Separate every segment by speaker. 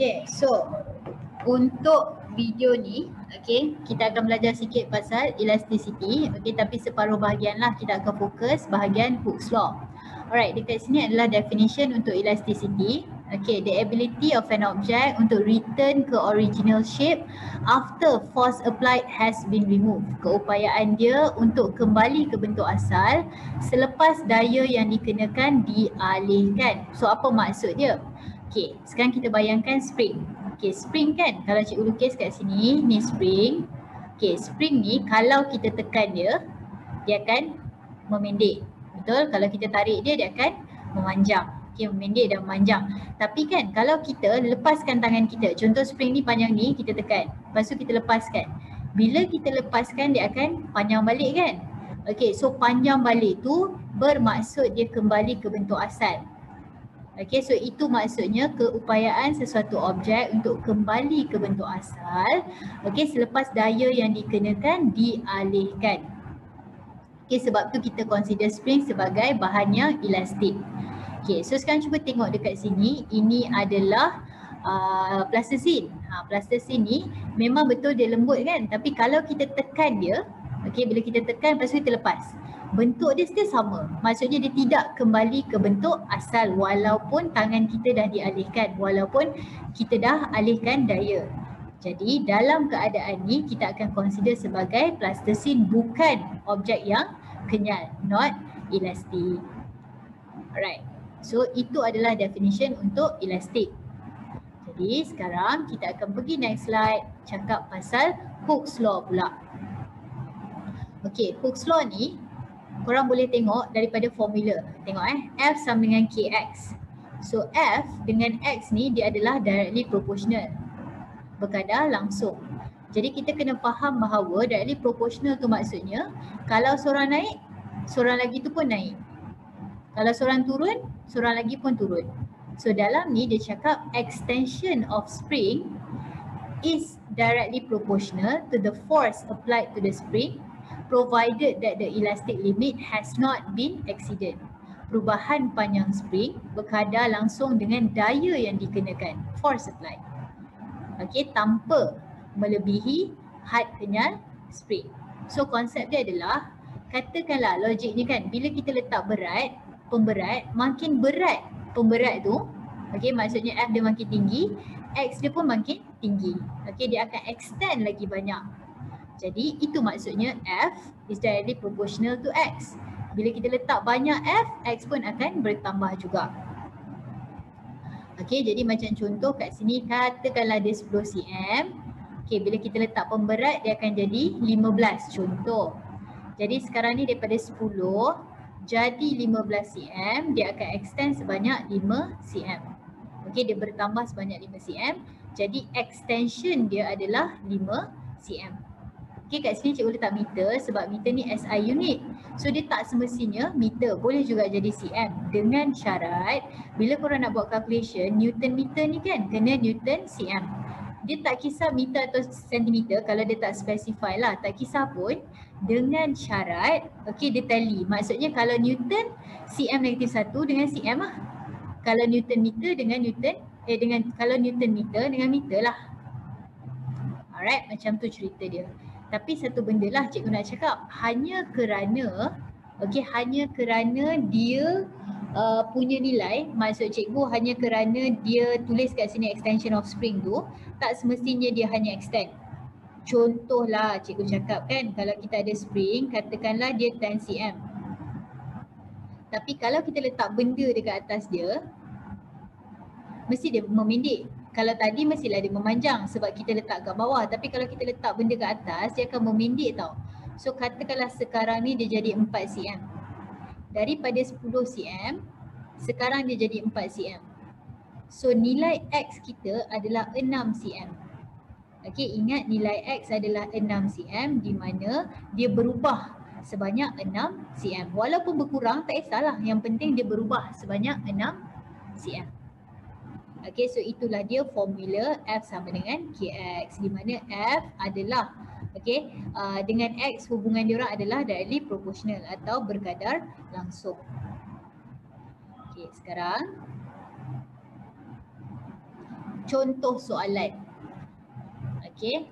Speaker 1: Okay, so untuk video ni, okay, kita akan belajar sikit pasal elasticity, okay, tapi separuh bahagian lah kita akan fokus bahagian Hooke's law. Alright, dekat sini adalah definition untuk elasticity. Okay, the ability of an object untuk return ke original shape after force applied has been removed. Keupayaan dia untuk kembali ke bentuk asal selepas daya yang dikenakan dialihkan. So apa maksud dia? Okay, sekarang kita bayangkan spring. Okay, spring kan, kalau cikgu lukis kat sini, ni spring. Okay, spring ni kalau kita tekan dia, dia akan memendek. Betul? Kalau kita tarik dia, dia akan memanjang. Okay, memendek dan memanjang. Tapi kan kalau kita lepaskan tangan kita, contoh spring ni panjang ni, kita tekan. Lepas tu kita lepaskan. Bila kita lepaskan, dia akan panjang balik kan? Okay, so panjang balik tu bermaksud dia kembali ke bentuk asal. Okay, so itu maksudnya keupayaan sesuatu objek untuk kembali ke bentuk asal, okay, selepas daya yang dikenakan dialihkan. Okay, sebab tu kita consider spring sebagai bahan yang elastik. Okay, so sekarang cuba tengok dekat sini, ini adalah plasticine. Plasticine ni memang betul dia lembut kan, tapi kalau kita tekan dia, okay, bila kita tekan lepas tu kita lepas, bentuk dia still sama. Maksudnya dia tidak kembali ke bentuk asal walaupun tangan kita dah dialihkan, walaupun kita dah alihkan daya. Jadi dalam keadaan ni kita akan consider sebagai plasticine, bukan objek yang kenyal, not elastic. Alright, so itu adalah definition untuk elastik. Jadi sekarang kita akan pergi next slide, cakap pasal Hooke's law pula. Okay, Hooke's law ni korang boleh tengok daripada formula. Tengok F sama dengan KX. So F dengan X ni dia adalah directly proportional, berkadar langsung. Jadi kita kena faham bahawa directly proportional tu maksudnya kalau seorang naik, seorang lagi tu pun naik. Kalau seorang turun, seorang lagi pun turun. So dalam ni dia cakap extension of spring is directly proportional to the force applied to the spring provided that the elastic limit has not been exceeded. Perubahan panjang spring berkadar langsung dengan daya yang dikenakan, force applied. Okay, tanpa melebihi had kenyal spring. So konsep dia adalah, katakanlah logiknya kan, bila kita letak berat, pemberat, makin berat pemberat tu, okay, maksudnya F dia makin tinggi, X dia pun makin tinggi. Okay, dia akan extend lagi banyak. Jadi itu maksudnya F is directly proportional to X. Bila kita letak banyak F, X pun akan bertambah juga. Okay, jadi macam contoh kat sini, katakanlah dia 10 cm. Okay, bila kita letak pemberat dia akan jadi 15 contoh. Jadi sekarang ni daripada 10 jadi 15 cm, dia akan extend sebanyak 5 cm. Okay, dia bertambah sebanyak 5 cm. Jadi extension dia adalah 5 cm. Okay, kat sini cikgu letak meter sebab meter ni SI unit. So dia tak semestinya meter, boleh juga jadi cm. Dengan syarat bila korang nak buat calculation, Newton meter ni kan kena Newton cm. Dia tak kisah meter atau sentimeter kalau dia tak specify lah, tak kisah pun. Dengan syarat, okay, dia tally. Maksudnya kalau Newton cm -1 dengan cm lah. Kalau Newton meter dengan Newton, kalau Newton meter dengan meter lah. Alright, macam tu cerita dia. Tapi satu benda lah cikgu nak cakap, hanya kerana dia punya nilai, maksud cikgu hanya kerana dia tulis kat sini extension of spring tu, tak semestinya dia hanya extend. Contohlah cikgu cakap kan, kalau kita ada spring, katakanlah dia 10 cm. Tapi kalau kita letak benda dekat atas dia, mesti dia memendek. Kalau tadi mestilah dia memanjang sebab kita letak kat bawah, tapi kalau kita letak benda kat atas dia akan memendek tau. So katakanlah sekarang ni dia jadi 4 cm. Daripada 10 cm, sekarang dia jadi 4 cm. So nilai X kita adalah 6 cm. Okay, ingat nilai X adalah 6 cm di mana dia berubah sebanyak 6 cm. Walaupun berkurang tak kisahlah, yang penting dia berubah sebanyak 6 cm. Okay, so itulah dia formula F sama dengan KX, di mana F adalah dengan X hubungan diorang adalah directly proportional atau berkadar langsung. Okay, sekarang contoh soalan. Okay.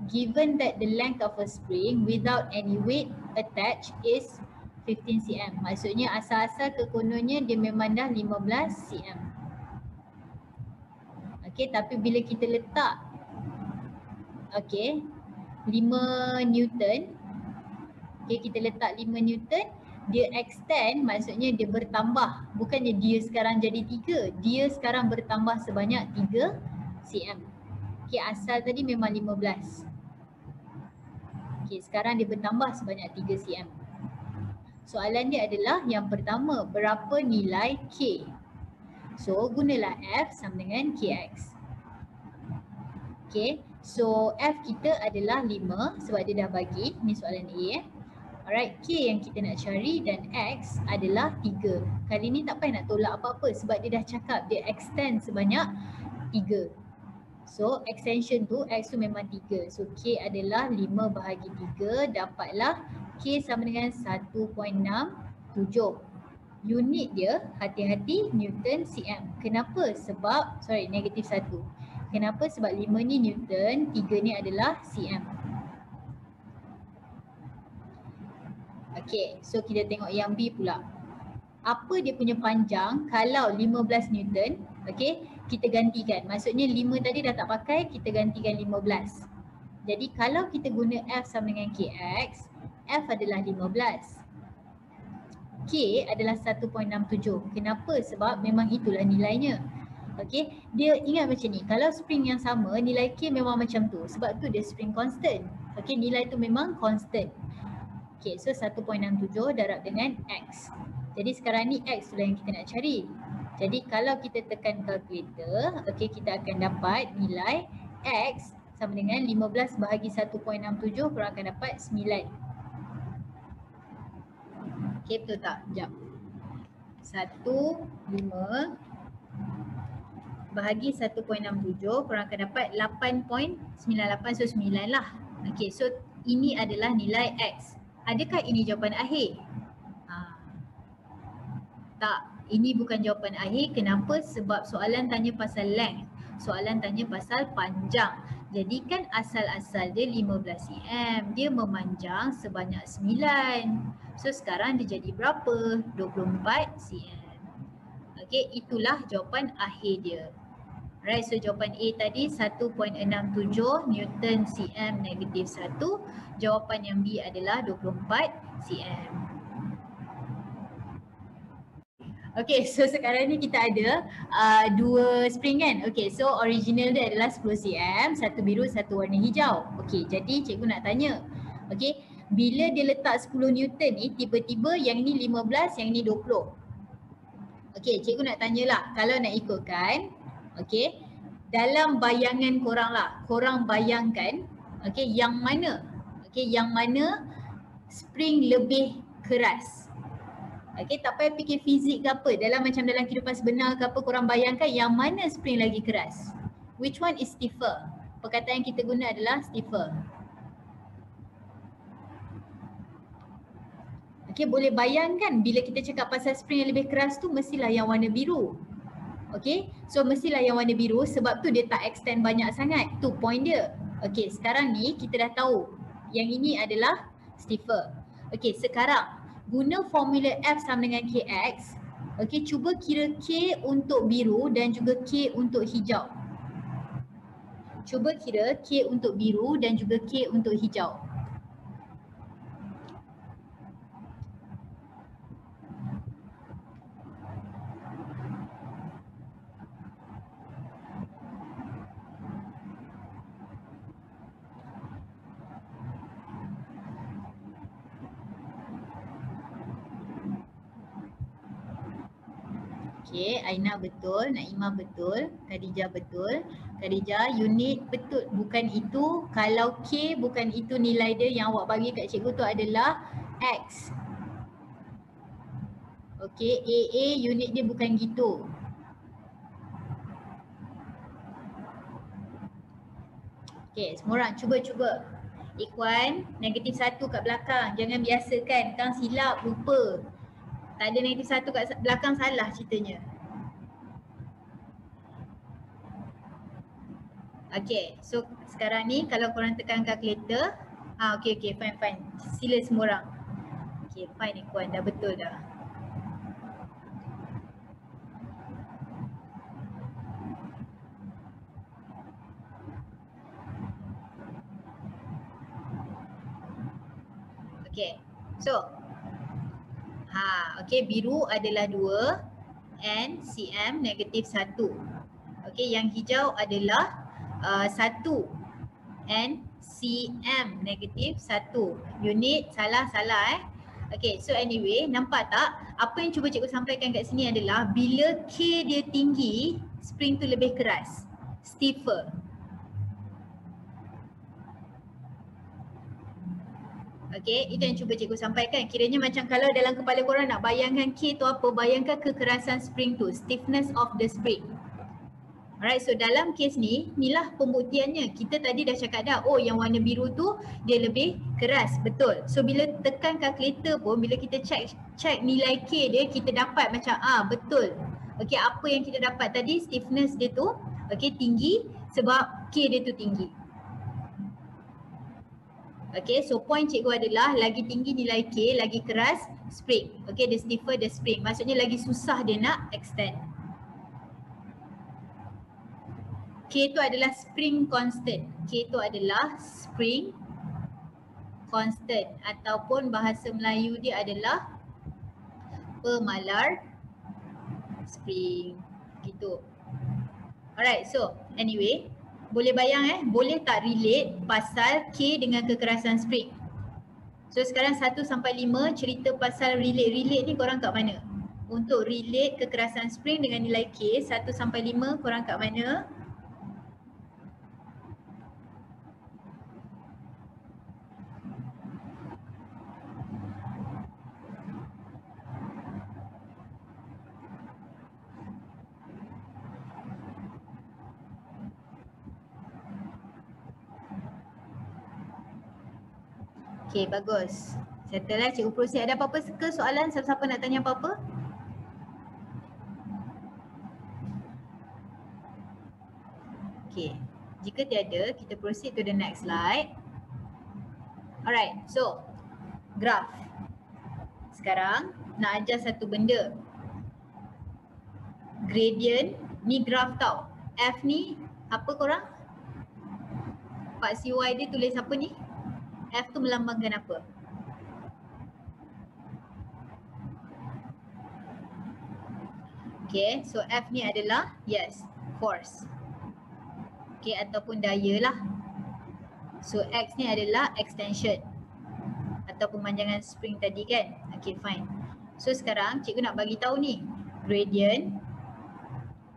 Speaker 1: Given that the length of a spring without any weight attached is 15 cm. Maksudnya asal-asal kekononnya dia memang dah 15 cm. Okay, tapi bila kita letak 5 Newton, kita letak 5 Newton, dia extend, maksudnya dia bertambah. Bukannya dia sekarang jadi 3, dia sekarang bertambah sebanyak 3 cm. Asal tadi memang 15. Sekarang dia bertambah sebanyak 3 cm. Soalan dia adalah yang pertama, berapa nilai K? So gunalah F sama dengan Kx. So F kita adalah 5 sebab dia dah bagi, ni soalan A. Alright, K yang kita nak cari dan X adalah 3. Kali ni tak payah nak tolak apa-apa sebab dia dah cakap dia extend sebanyak 3. So extension tu, X tu memang 3. So K adalah 5 bahagi 3, dapatlah K sama dengan 1.67. Unit dia, hati-hati, Newton cm. Kenapa? Sebab, negatif 1. Kenapa? Sebab 5 ni Newton, 3 ni adalah cm. So kita tengok yang B pula. Apa dia punya panjang kalau 15 Newton, kita gantikan. Maksudnya 5 tadi dah tak pakai, kita gantikan 15. Jadi kalau kita guna F sama dengan Kx, F adalah 15. K adalah 1.67. Kenapa? Sebab memang itulah nilainya. Dia ingat macam ni, kalau spring yang sama, nilai K memang macam tu. Sebab tu dia spring constant. Nilai tu memang constant. So 1.67 darab dengan X. Jadi sekarang ni X tu lah yang kita nak cari. Jadi kalau kita tekan kalkulator, kita akan dapat nilai X sama dengan 15 bahagi 1.67, korang akan dapat 9. Betul tak? Sekejap. 1, 5 bahagi 1.67, korang akan dapat 8.98, so 9 lah. So ini adalah nilai X. Adakah ini jawapan akhir? Tak, ini bukan jawapan akhir. Kenapa? Sebab soalan tanya pasal length. Soalan tanya pasal panjang. Jadi kan asal-asal dia 15 cm, dia memanjang sebanyak 9. So sekarang dia jadi berapa? 24 cm. Itulah jawapan akhir dia. Alright, so jawapan A tadi 1.67 Newton cm negatif 1. Jawapan yang B adalah 24 cm. So sekarang ni kita ada dua spring kan. So original dia adalah 10 cm, satu biru, satu warna hijau. Jadi cikgu nak tanya. Bila dia letak 10 Newton ni, tiba-tiba yang ni 15, yang ni 20. Cikgu nak tanyalah, kalau nak ikutkan, dalam bayangan korang lah, korang bayangkan, yang mana? Yang mana spring lebih keras? Tak payah fikir fizik ke apa, dalam kehidupan sebenar ke apa, korang bayangkan yang mana spring lagi keras? Which one is stiffer? Perkataan yang kita guna adalah stiffer. Boleh bayangkan bila kita cakap pasal spring yang lebih keras tu, mestilah yang warna biru. So mestilah yang warna biru sebab tu dia tak extend banyak sangat. Tu point dia. Sekarang ni kita dah tahu yang ini adalah stiffer. Sekarang guna formula F sama dengan Kx. Cuba kira K untuk biru dan juga K untuk hijau. Cuba kira K untuk biru dan juga K untuk hijau. Aina betul, Naimah betul, Khadijah betul. Khadijah, unit betul, bukan itu. Kalau K bukan itu nilai dia yang awak bagi kat cikgu tu adalah X. AA unit dia bukan gitu. Semua orang cuba. Ikhwan, negatif 1 kat belakang. Jangan biasakan, kang silap, lupa. Tak ada negatif 1 kat belakang, salah ceritanya. Okay, so sekarang ni kalau korang tekan calculator, okay, fine. Sila semua orang. Okay, fine ni Kuan, dah betul dah. Okay, so okay, biru adalah 2 and cm negatif 1. Okay, yang hijau adalah 1 and cm negatif 1. Unit salah Okay, so anyway, nampak tak? Apa yang cuba cikgu sampaikan kat sini adalah bila K dia tinggi, spring tu lebih keras, stiffer. Okay, itu yang cuba cikgu sampaikan. Kiranya macam kalau dalam kepala korang nak bayangkan K tu apa, bayangkan kekerasan spring tu, stiffness of the spring. Alright, so dalam kes ni, inilah pembuktiannya. Kita tadi dah cakap dah, oh yang warna biru tu dia lebih keras, betul. So bila tekan kalkulator pun, bila kita check nilai K dia, kita dapat macam betul. Okay, apa yang kita dapat tadi, stiffness dia tu tinggi sebab K dia tu tinggi. Okay, so point cikgu adalah lagi tinggi nilai K, lagi keras spring. Okay, the stiffer the spring. Maksudnya lagi susah dia nak extend. K itu adalah spring constant. K itu adalah spring constant ataupun bahasa Melayu dia adalah pemalar spring. Gitu. Alright, so anyway, boleh bayang boleh tak relate pasal K dengan kekerasan spring? So sekarang 1 sampai 5 cerita pasal relate ni korang kat mana? Untuk relate kekerasan spring dengan nilai K 1 sampai 5 korang kat mana? Okay, bagus. Settle lah cikgu proceed. Ada apa-apa ke soalan? Siapa-siapa nak tanya apa-apa? Okay, jika tiada, kita proceed to the next slide. Alright, so graph. Sekarang nak ajar satu benda. Gradient, ni graph tau. F ni apa korang? Pak CY dia tulis apa ni? F tu melambangkan apa? Okay, so F ni adalah yes, force. Okay, ataupun daya lah. So X ni adalah extension atau pemanjangan spring tadi kan. Okay, fine. So sekarang cikgu nak bagi tahu ni gradient.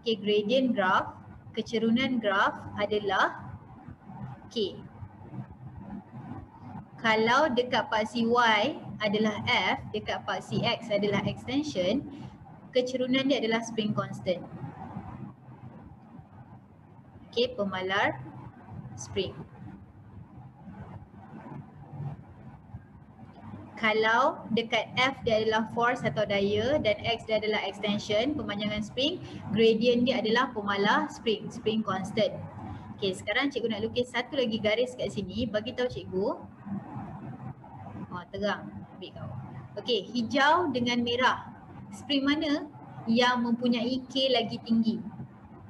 Speaker 1: Okay, gradient graph, kecerunan graph adalah K. Kalau dekat part CY adalah F, dekat part CX adalah extension, kecerunan dia adalah spring constant. Okay, pemalar spring. Kalau dekat F dia adalah force atau daya dan X dia adalah extension, pemanjangan spring, gradient dia adalah pemalar spring, spring constant. Okay, sekarang cikgu nak lukis satu lagi garis kat sini, bagi tahu cikgu. Terang, ambil kau. Okay, hijau dengan merah. Spring mana yang mempunyai K lagi tinggi?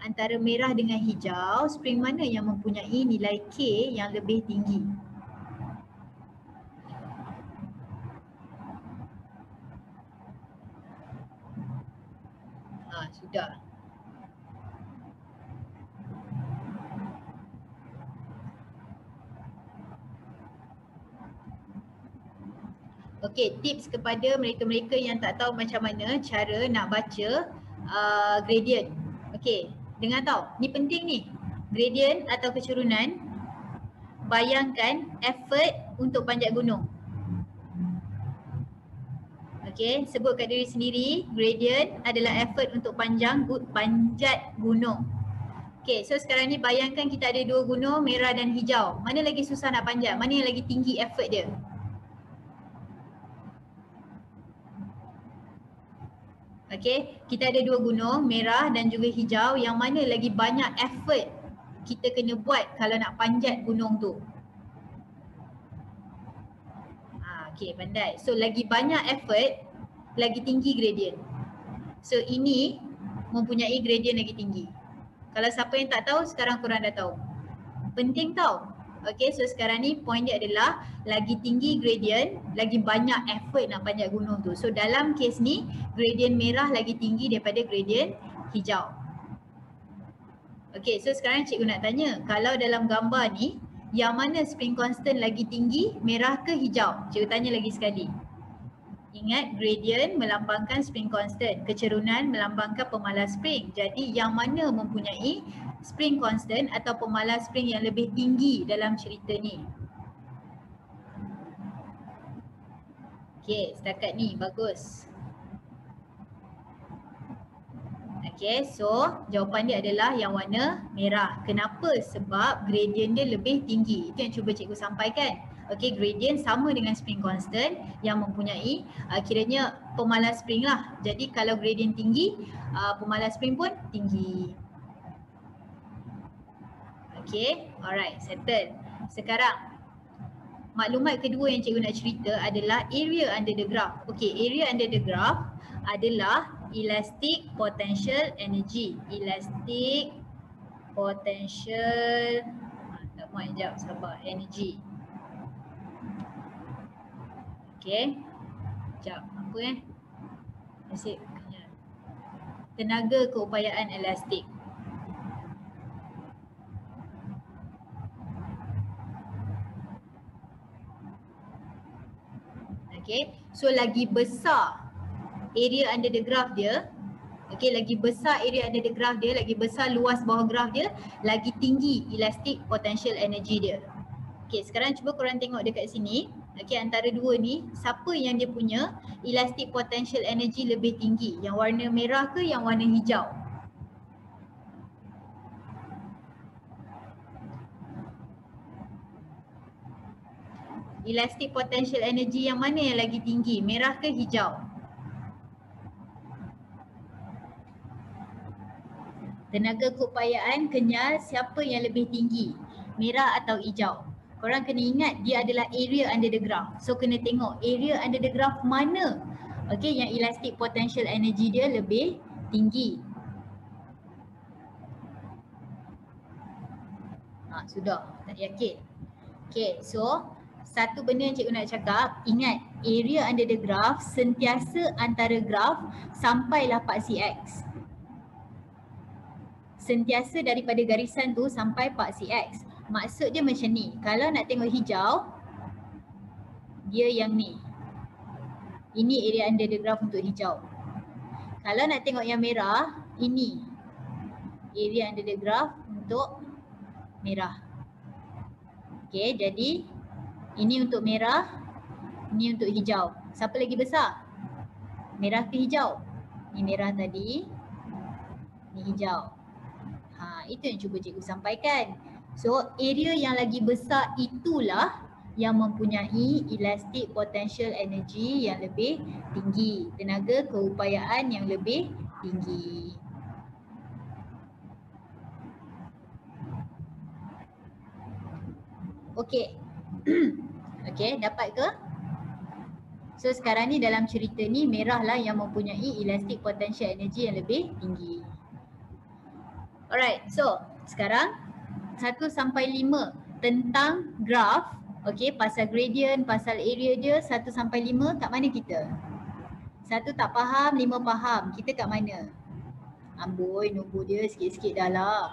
Speaker 1: Antara merah dengan hijau, spring mana yang mempunyai nilai K yang lebih tinggi? Sudah. Okey, tips kepada mereka-mereka yang tak tahu macam mana cara nak baca gradient. Okey, dengar tahu. Ni penting ni. Gradient atau kecerunan, bayangkan effort untuk panjat gunung. Okey, sebut kat diri sendiri, gradient adalah effort untuk panjat gunung. Okey, so sekarang ni bayangkan kita ada dua gunung, merah dan hijau. Mana lagi susah nak panjat? Mana yang lagi tinggi effort dia? Okay, kita ada dua gunung, merah dan juga hijau. Yang mana lagi banyak effort kita kena buat kalau nak panjat gunung tu? Okay, pandai. So lagi banyak effort, lagi tinggi gradient. So ini mempunyai gradient lagi tinggi. Kalau siapa yang tak tahu, sekarang korang dah tahu. Penting tau. Okay, so sekarang ni point dia adalah lagi tinggi gradient, lagi banyak effort nak panjat gunung tu. So dalam kes ni, gradient merah lagi tinggi daripada gradient hijau. Okay, so sekarang cikgu nak tanya, kalau dalam gambar ni, yang mana spring constant lagi tinggi, merah ke hijau? Cikgu tanya lagi sekali. Ingat, gradient melambangkan spring constant, kecerunan melambangkan pemalas spring. Jadi yang mana mempunyai spring constant atau pemalas spring yang lebih tinggi dalam cerita ni? Okay, setakat ni bagus. Okay, so jawapan dia adalah yang warna merah. Kenapa? Sebab gradient dia lebih tinggi. Itu yang cuba cikgu sampaikan. Okay, gradient sama dengan spring constant yang mempunyai kiranya pemalas spring lah. Jadi kalau gradient tinggi, pemalas spring pun tinggi. Okay, alright, settle. Sekarang maklumat kedua yang cikgu nak cerita adalah area under the graph. Okay, area under the graph adalah elastic potential energy. Elastic potential, tak mahu sekejap, sabar, energy. Okay, sekejap, apa Nasib, tenaga keupayaan elastik. Okay, so lagi besar area under the graph dia, okay, lagi besar area under the graph dia, lagi besar luas bawah graph dia, lagi tinggi elastic potential energy dia. Okay, sekarang cuba korang tengok dekat sini. Okay, antara dua ni, siapa yang dia punya elastic potential energy lebih tinggi? Yang warna merah ke yang warna hijau? Elastic potential energy yang mana yang lagi tinggi? Merah ke hijau? Tenaga keupayaan kenyal siapa yang lebih tinggi? Merah atau hijau? Korang kena ingat dia adalah area under the graph. So kena tengok area under the graph mana, okay, yang elastic potential energy dia lebih tinggi. Sudah, tak yakin. Okay, so satu benda yang cikgu nak cakap, ingat area under the graph sentiasa antara graph sampailah paksi X. Sentiasa daripada garisan tu sampai paksi X. Maksud dia macam ni, kalau nak tengok hijau, dia yang ni. Ini area under the graph untuk hijau. Kalau nak tengok yang merah, ini area under the graph untuk merah. Okay, jadi ini untuk merah, ini untuk hijau. Siapa lagi besar? Merah ke hijau? Ini merah tadi, ini hijau. Itu yang cuba cikgu sampaikan. So area yang lagi besar itulah yang mempunyai elastic potential energy yang lebih tinggi, tenaga keupayaan yang lebih tinggi. Okey. Okey, dapat ke? So sekarang ni dalam cerita ni merah lah yang mempunyai elastic potential energy yang lebih tinggi. Alright, so sekarang 1 sampai 5 tentang graph, okay, pasal gradient, pasal area dia 1 sampai 5 kat mana kita? 1 tak faham, 5 faham. Kita kat mana? Amboi, nunggu dia sikit-sikit dah lah.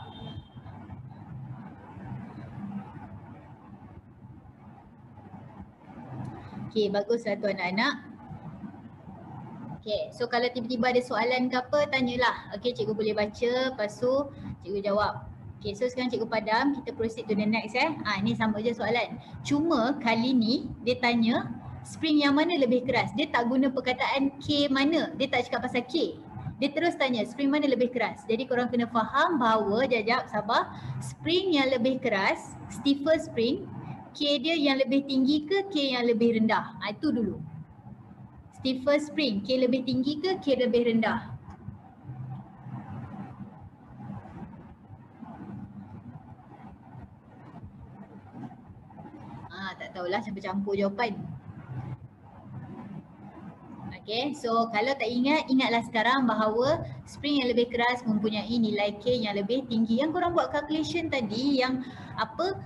Speaker 1: Okay, baguslah tu anak-anak. Okay, so kalau tiba-tiba ada soalan ke apa, tanyalah. Okay, cikgu boleh baca, lepas tu cikgu jawab. Okay, so sekarang cikgu padam, kita proceed to the next ni sama je soalan. Cuma kali ni dia tanya spring yang mana lebih keras. Dia tak guna perkataan K mana, dia tak cakap pasal K. Dia terus tanya spring mana lebih keras. Jadi korang kena faham bahawa, jap sabar, spring yang lebih keras, stiffer spring, K dia yang lebih tinggi ke K yang lebih rendah? Itu dulu. Stiffer spring, K lebih tinggi ke K lebih rendah? tahulah campur-campur jawapan. Okay, so kalau tak ingat, ingatlah sekarang bahawa spring yang lebih keras mempunyai nilai K yang lebih tinggi. Yang korang buat calculation tadi yang apa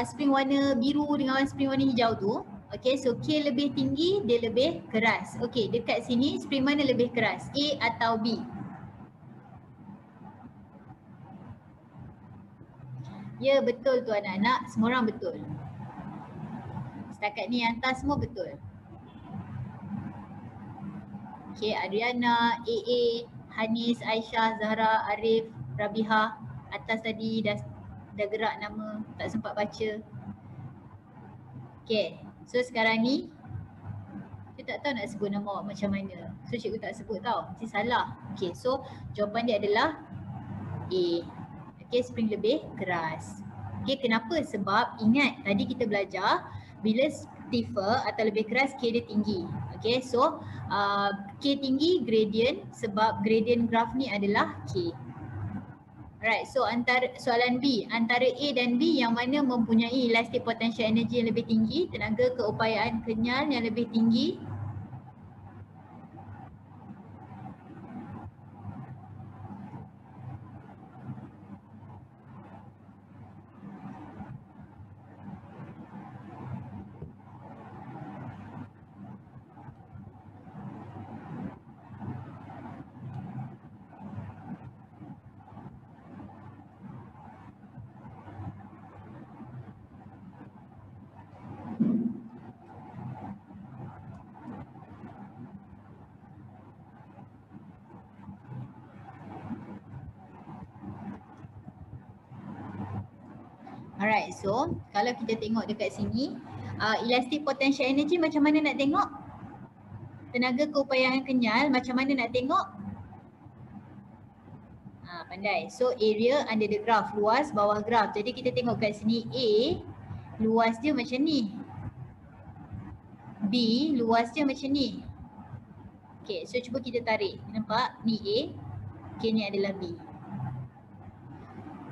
Speaker 1: spring warna biru dengan spring warna hijau tu. Okay, so K lebih tinggi, dia lebih keras. Okay, dekat sini spring mana lebih keras? A atau B? Ya betul tu anak-anak, semua orang betul. Setakat ni yang hantar semua betul. Okay, Adriana, AA, Hanis, Aisyah, Zahra, Arif, Rabiha. Atas tadi dah gerak nama, tak sempat baca. Okay, so sekarang ni saya tak tahu nak sebut nama awak macam mana. So cikgu tak sebut tau, mesti salah. Okay, so jawapan dia adalah A. Okay, spring lebih keras. Okay, kenapa? Sebab ingat tadi kita belajar bila stiffer atau lebih keras K dia tinggi. Okay, so K tinggi gradient sebab gradient graph ni adalah K. Alright, so antara soalan B, antara A dan B yang mana mempunyai elastic potential energy yang lebih tinggi, tenaga keupayaan kenyal yang lebih tinggi? Alright, so kalau kita tengok dekat sini, elastic potential energy macam mana nak tengok? Tenaga keupayaan kenyal macam mana nak tengok? Pandai. So area under the graph, luas bawah graph. Jadi kita tengok kat sini A, luas dia macam ni. B, luas dia macam ni. Okay, so cuba kita tarik. Nampak? Ni A, K ni adalah B.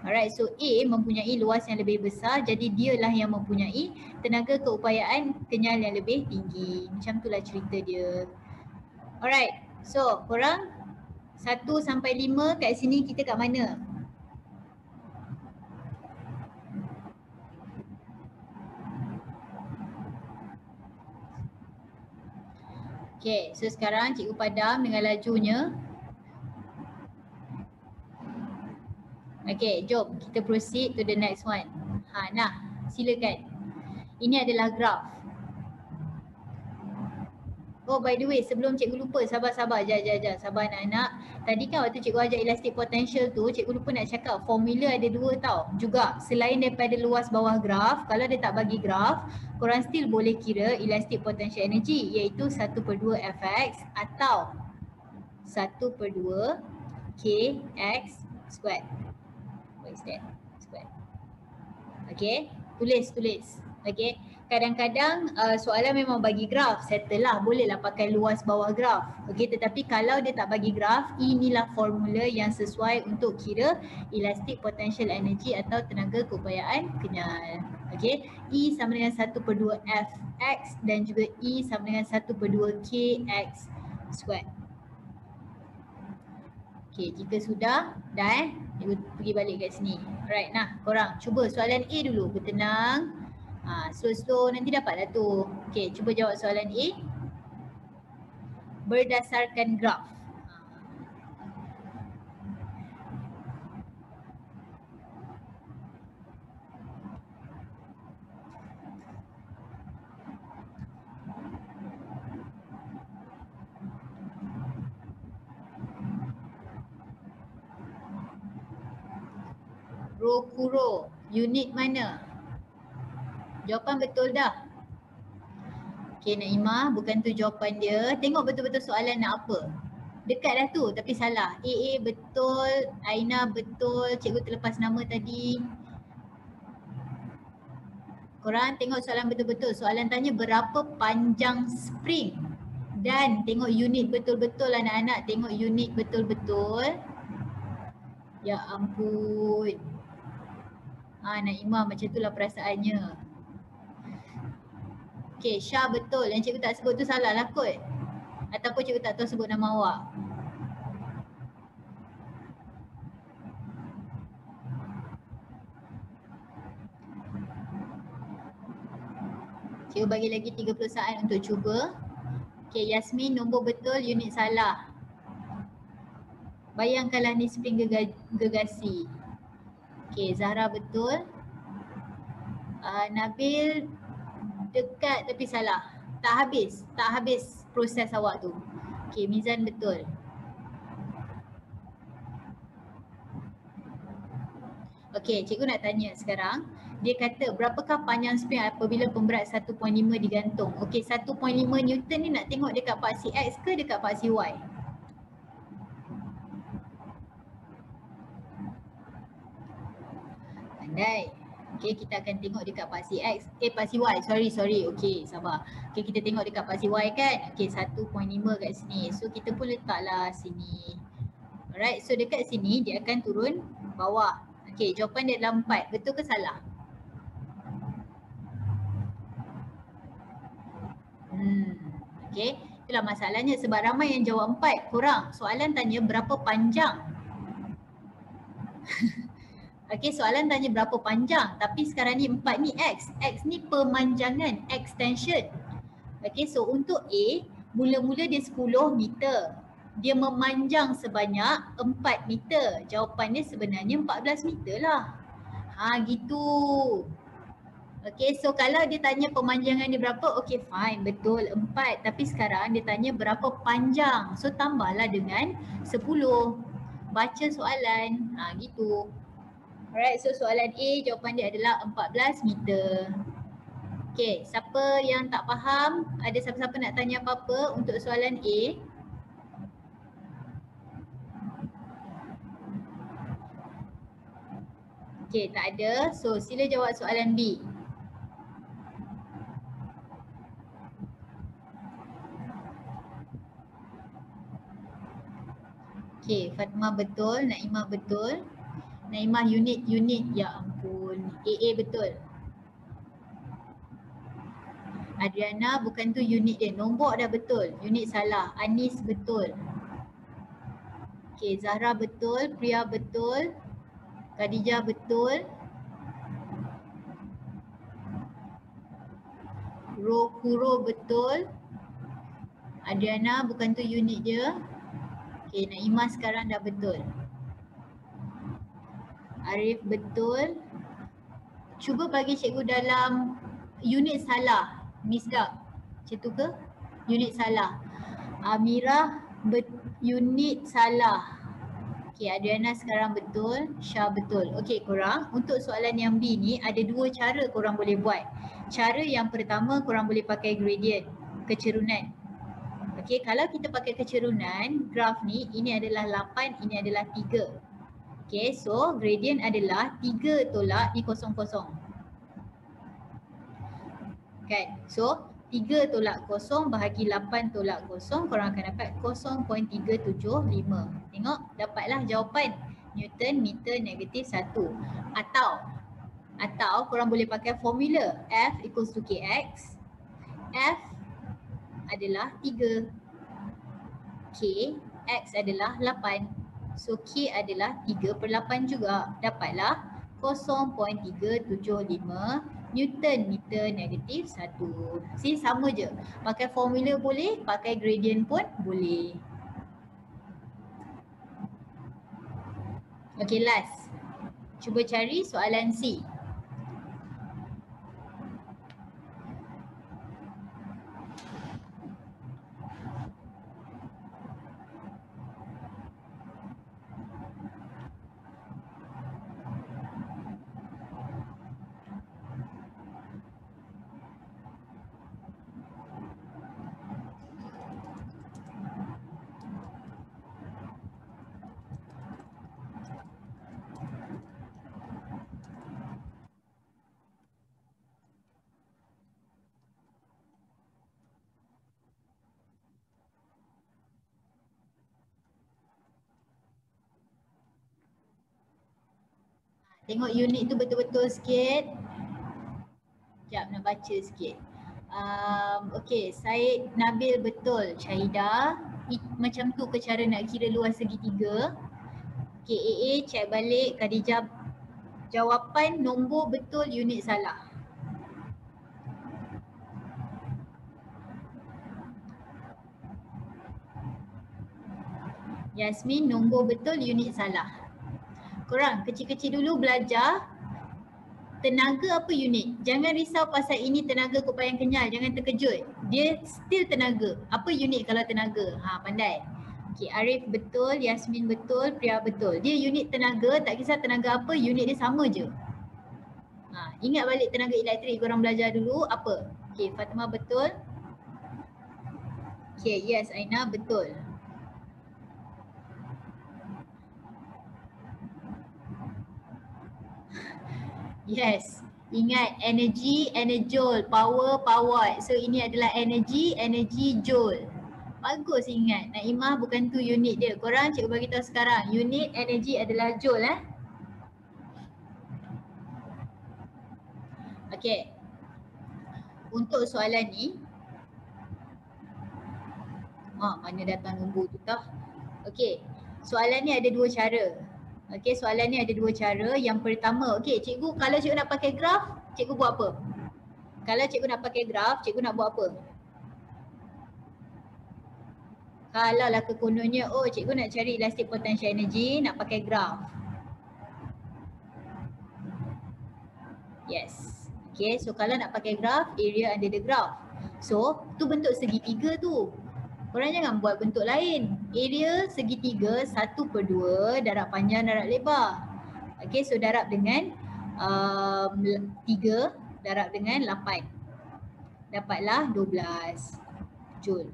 Speaker 1: Alright, so A mempunyai luas yang lebih besar, jadi dialah yang mempunyai tenaga keupayaan kenyal yang lebih tinggi. Macam itulah cerita dia. Alright, so korang 1 sampai 5 kat sini kita kat mana? Okay, so sekarang cikgu padam dengan lajunya. Okay, jom kita proceed to the next one. Nah, silakan. Ini adalah graf. Oh, by the way, sebelum cikgu lupa, sabar, sabar anak-anak. Tadi kan waktu cikgu ajar elastic potential tu, cikgu lupa nak cakap formula ada 2 tau. Juga selain daripada luas bawah graf, kalau dia tak bagi graf, korang still boleh kira elastic potential energy, iaitu 1/2 Fx atau 1/2 Kx squared. What is that? Squared. Okay, tulis. Okay, kadang-kadang soalan memang bagi graf, settle lah, bolehlah pakai luas bawah graf. Okay, tetapi kalau dia tak bagi graf, inilah formula yang sesuai untuk kira elastic potential energy atau tenaga keupayaan kenyal. Okay, E sama dengan 1/2 Fx dan juga E sama dengan 1/2 Kx squared. Okay, jika sudah, dah cikgu pergi balik kat sini. Alright, nah korang cuba soalan A dulu, bertenang. Slow-slow nanti dapatlah tu. Okay, cuba jawab soalan A. Berdasarkan graf. Rokuro, unit mana? Jawapan betul dah. Okay, Naimah, bukan tu jawapan dia. Tengok betul-betul soalan nak apa. Dekat dah tu tapi salah. AA betul, Aina betul, cikgu terlepas nama tadi. Korang tengok soalan betul-betul. Soalan tanya berapa panjang spring. Dan tengok unit betul-betul anak-anak. Tengok unit betul-betul. Ya ampun. Naimah macam itulah perasaannya. Okay, Syah betul. Yang cikgu tak sebut tu salah lah kot. Ataupun cikgu tak tahu sebut nama awak. Cikgu bagi lagi 30 saat untuk cuba. Okay, Yasmin nombor betul, unit salah. Bayangkanlah ni spring gergasi. Okay, Zahra betul. Nabil dekat tapi salah. Tak habis proses awak tu. Okay, Mizan betul. Okay, cikgu nak tanya sekarang. Dia kata berapakah panjang spring apabila pemberat 1.5 digantung? Okay, 1.5 Newton ni nak tengok dekat paksi X ke dekat paksi Y? Pandai. Okay, kita akan tengok dekat paksi X. Paksi Y. Sorry. Okay, sabar. Okay, kita tengok dekat paksi Y kan. Okay, 1.5 kat sini. So, kita pun letaklah sini. Alright, so dekat sini dia akan turun bawah. Okay, jawapan dia adalah 4. Betul ke salah? Okay, itulah masalahnya sebab ramai yang jawab 4. Korang, soalan tanya berapa panjang. Okay, soalan tanya berapa panjang, tapi sekarang ni 4 ni X. X ni pemanjangan, extension. Okay, so untuk A, mula-mula dia 10 meter. Dia memanjang sebanyak 4 meter. Jawapannya sebenarnya 14 meter lah. Gitu. Okay, so kalau dia tanya pemanjangan dia berapa, okay fine, betul 4. Tapi sekarang dia tanya berapa panjang. So tambahlah dengan 10. Baca soalan, gitu. Alright, so soalan A jawapan dia adalah 14 meter. Okay, siapa yang tak faham, ada siapa-siapa nak tanya apa-apa untuk soalan A? Okay, tak ada. So sila jawab soalan B. Okay, Fatimah betul, Naimah betul. Naimah unit, ya ampun. AA betul. Adriana bukan tu unit dia, nombor dah betul. Unit salah. Anis betul. Okay, Zahra betul, Priya betul. Khadijah betul. Kuro betul. Adriana bukan tu unit dia. Okay, Naimah sekarang dah betul. Arif betul. Cuba bagi cikgu dalam unit salah. Misdaq. Macam tu ke? Unit salah. Amirah unit salah. Okay, Adriana sekarang betul. Syah betul. Okay korang, untuk soalan yang B ni ada dua cara korang boleh buat. Cara yang pertama korang boleh pakai gradient, kecerunan. Okay, kalau kita pakai kecerunan, graf ni, ini adalah 8, ini adalah 3. Okay, so gradient adalah 3 tolak ni kosong-kosong. Kan? So 3 tolak kosong bahagi 8 tolak kosong, korang akan dapat 0.375. Tengok, dapatlah jawapan Newton meter negatif 1. Atau korang boleh pakai formula F equals to Kx. F adalah 3. K, X adalah 8. So K adalah 3/8 juga. Dapatlah 0.375 Newton meter negatif 1. See, sama je. Pakai formula boleh, pakai gradient pun boleh. Okay, last. Cuba cari soalan C. Tengok unit tu betul-betul sikit. Sekejap nak baca sikit. Okay, Syed Nabil betul. Syahidah, macam tu ke cara nak kira luas segitiga? Okay, AA check balik. Khadijah, jawapan nombor betul, unit salah. Yasmin, nombor betul, unit salah. Korang kecil-kecil dulu belajar tenaga apa unit. Jangan risau pasal ini tenaga kupayang kenyal, jangan terkejut. Dia still tenaga. Apa unit kalau tenaga? Pandai. Okay, Arif betul, Yasmin betul, Priya betul. Dia unit tenaga, tak kisah tenaga apa, unit dia sama je. Ingat balik tenaga elektrik korang belajar dulu apa? Okay, Fatimah betul. Okay, yes, Aina betul. Yes, ingat energy, joule, power, watt. So ini adalah energy, joule. Bagus ingat. Naimah bukan tu unit dia. Korang cikgu bagi tahu sekarang. Unit energy adalah joule Okay. Untuk soalan ni. Mana datang nombor tu tah. Okay. Soalan ni ada dua cara. Okay, soalan ni ada dua cara. Yang pertama, okay, cikgu kalau cikgu nak pakai graf, cikgu buat apa? Kalau cikgu nak pakai graf, cikgu nak buat apa? Kalau lah kekononnya, cikgu nak cari elastic potential energy, nak pakai graf. Yes. Okay, so kalau nak pakai graf, area under the graph. So, tu bentuk segitiga tu. Korang jangan buat bentuk lain. Area segitiga 1/2 darab panjang darab lebar. Okay, so darab dengan 3 darab dengan 8. Dapatlah 12 joule.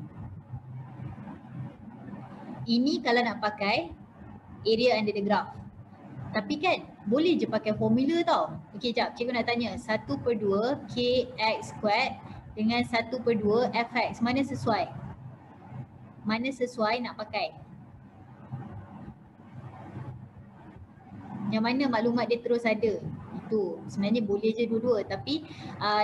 Speaker 1: Ini kalau nak pakai area under the graph. Tapi kan boleh je pakai formula tau. Okay, jap, cikgu nak tanya 1/2 kx squared dengan 1/2 fx. Mana sesuai? Mana sesuai nak pakai? Yang mana maklumat dia terus ada? Itu sebenarnya boleh je dua-dua, tapi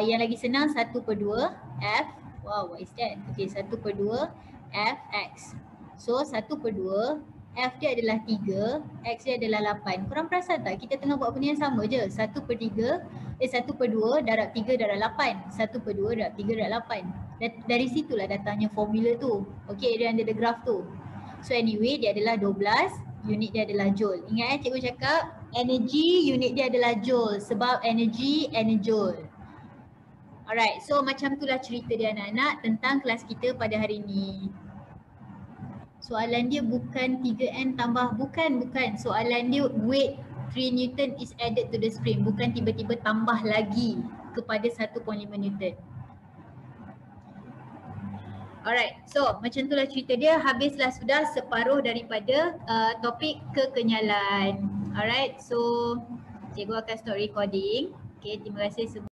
Speaker 1: yang lagi senang 1/2 f. Wow, what is that? Okay, 1/2 fx. So 1/2 f dia adalah 3, x dia adalah 8. Korang perasan tak kita tengah buat benda yang sama je? 1/2 darab 3 darab 8. 1/2 darab 3 darab 8. Dari situlah datangnya formula tu. Okay, area under the graph tu. So anyway, dia adalah 12, unit dia adalah joule. Ingat cikgu cakap energy unit dia adalah joule sebab energy joule. Alright, so macam itulah cerita dia anak-anak tentang kelas kita pada hari ni. Soalan dia bukan 3N tambah, bukan. Soalan dia weight 3 Newton is added to the spring. Bukan tiba-tiba tambah lagi kepada 1.5 Newton. Alright, so macam itulah cerita dia. Habislah sudah separuh daripada topik kekenyalan. Alright, so cikgu akan stop recording. Okay, terima kasih semua.